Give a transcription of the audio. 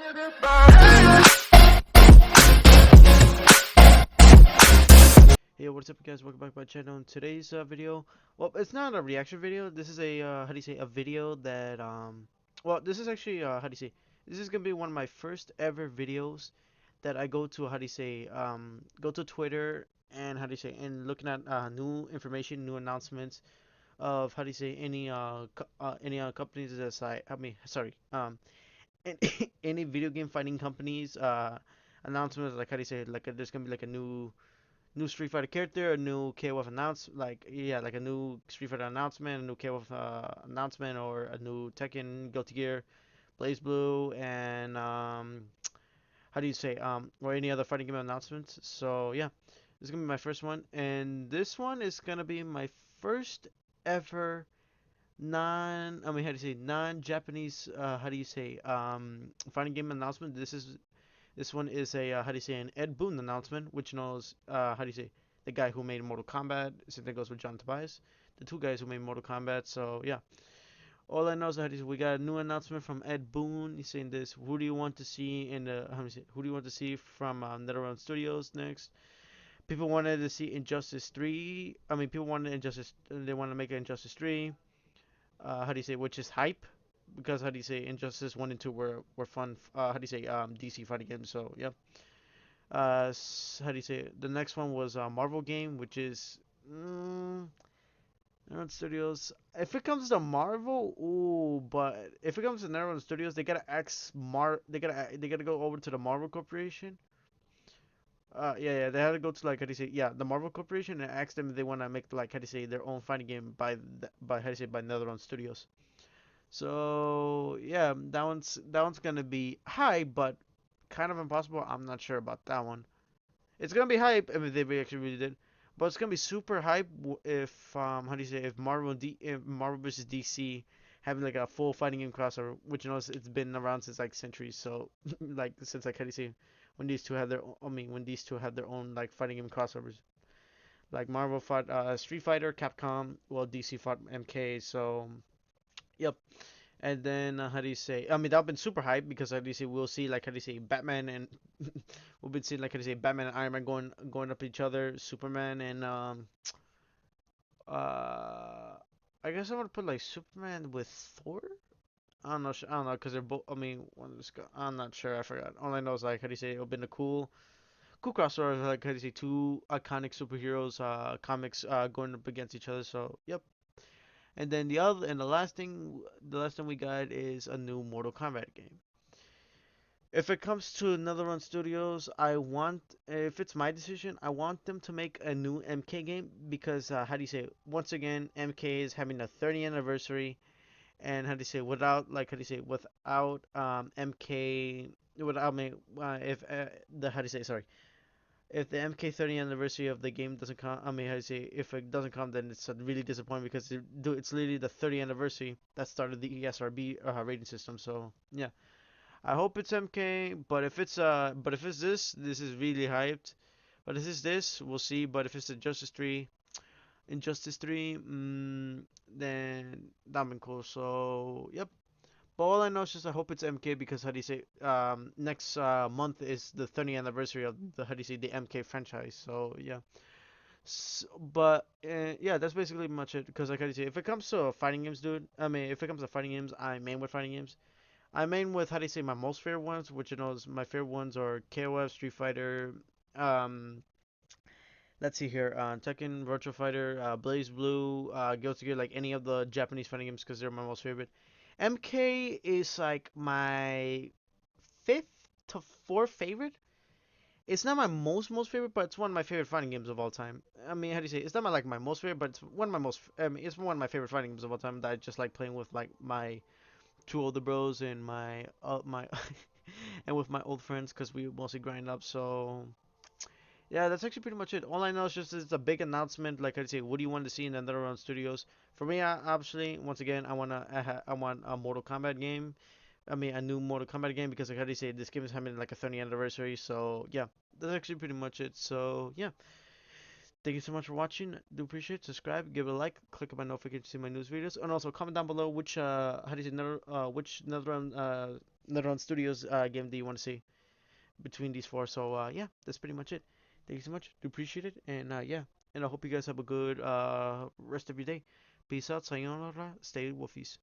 Hey, what's up, guys? Welcome back to my channel. In today's video, well, it's not a reaction video. This is a how do you say, a video that well, this is actually how do you say, this is gonna be one of my first ever videos that I go to how do you say, go to Twitter and how do you say, and looking at new information, new announcements of how do you say, any companies that I mean, sorry, any video game fighting companies announcements, like how do you say, like there's gonna be like a new Street Fighter character, a new KOF like a new Street Fighter announcement, a new KOF announcement, or a new Tekken, Guilty Gear, Blaze Blue, and how do you say, or any other fighting game announcements. So yeah, this is gonna be my first one, and this one is gonna be my first ever I mean, how do you say, non-Japanese, how do you say, fighting game announcement. This one is a how do you say, an Ed Boon announcement, which knows how do you say, the guy who made Mortal Kombat. Same thing goes with John Tobias, the two guys who made Mortal Kombat. So yeah, all I know is that we got a new announcement from Ed Boon. He's saying this: Who do you want to see in the how do you say, who do you want to see from NetherRealm Studios next? People wanted to see Injustice 3. I mean, people wanted Injustice. They want to make it Injustice 3. How do you say, which is hype, because how do you say, Injustice 1 and 2 were fun. How do you say, DC fighting games. So yeah. How do you say it? The next one was a Marvel game, which is NetherRealm Studios. If it comes to Marvel, ooh, but if it comes to NetherRealm Studios, they gotta they gotta go over to the Marvel Corporation. Yeah, they had to go to, like, how do you say, yeah, the Marvel Corporation, and ask them if they want to make, like, how do you say, their own fighting game by how do you say, by NetherRealm Studios. So yeah, that one's gonna be high, but kind of impossible. I'm not sure about that one. It's gonna be hype if they actually really did, but it's gonna be super hype if how do you say, if Marvel versus DC having like a full fighting game crossover, which, you know, it's been around since like centuries. So like since, like, how do you say, when these two have their I mean, when these two have their own like fighting game crossovers, like Marvel fought Street Fighter, Capcom, well, DC fought MK. So yep. And then how do you say? I mean, that would been super hype, because how do you say, we'll see, like, how do you say, Batman and we'll be seeing, like, how do you say, Batman and Iron Man going up each other, Superman and uh I guess I'm gonna put like Superman with Thor. I don't know, because they're both. I mean, I'm not sure. I forgot. All I know is, like, how do you say, it'll been a cool crossover. Like, how do you say, two iconic superheroes comics going up against each other. So yep. And then the last thing we got is a new Mortal Kombat game. If it comes to NetherRealm Studios, if it's my decision, I want them to make a new MK game, because how do you say? Once again, MK is having a 30th anniversary, and how do you say, without, like, how do you say, without MK, without me, if the how do you say, sorry, if the MK 30th anniversary of the game doesn't come, I mean, how do you say, if it doesn't come, then it's a really disappointing, because it's literally the 30th anniversary that started the ESRB rating system. So yeah. I hope it's MK, but if it's this is really hyped. But if it's this, we'll see. But if it's Injustice 3, then that'd been cool. So yep. But all I know is just I hope it's MK, because how do you say, next month is the 30th anniversary of the how do you say, the MK franchise. So yeah. But yeah, that's basically much it. Because, like, how do you say, if it comes to fighting games, dude, I mean, if it comes to fighting games, I main with fighting games. I main with, how do you say, my most favorite ones, which, you know, is my favorite ones are KOF, Street Fighter, um, let's see here, Tekken, Virtual Fighter, Blaze Blue, Guilty Gear, like any of the Japanese fighting games, because they're my most favorite. MK is like my fifth to fourth favorite. It's not my most favorite, but it's one of my favorite fighting games of all time. I mean, how do you say? It's not my most favorite, but it's one of my most. I mean, it's one of my favorite fighting games of all time that I just like playing with, like, my two older bros and my and with my old friends, because we mostly grind up. So yeah, that's actually pretty much it. All I know is just it's a big announcement. Like I say, what do you want to see in the NetherRealm Studios? For me, obviously, once again, I want a Mortal Kombat game. I mean, a new Mortal Kombat game, because, like, how do you say, this game is having like a 30th anniversary. So yeah, that's actually pretty much it. So yeah, thank you so much for watching. Do appreciate it. Subscribe, give it a like, click on my notification to see my news videos, and also comment down below which how do you say, which NetherRealm NetherRealm Studios game that you want to see between these four. So yeah, that's pretty much it. Thank you so much. Do appreciate it. And yeah, and I hope you guys have a good rest of your day. Peace out. Sayonara. Stay wolfies.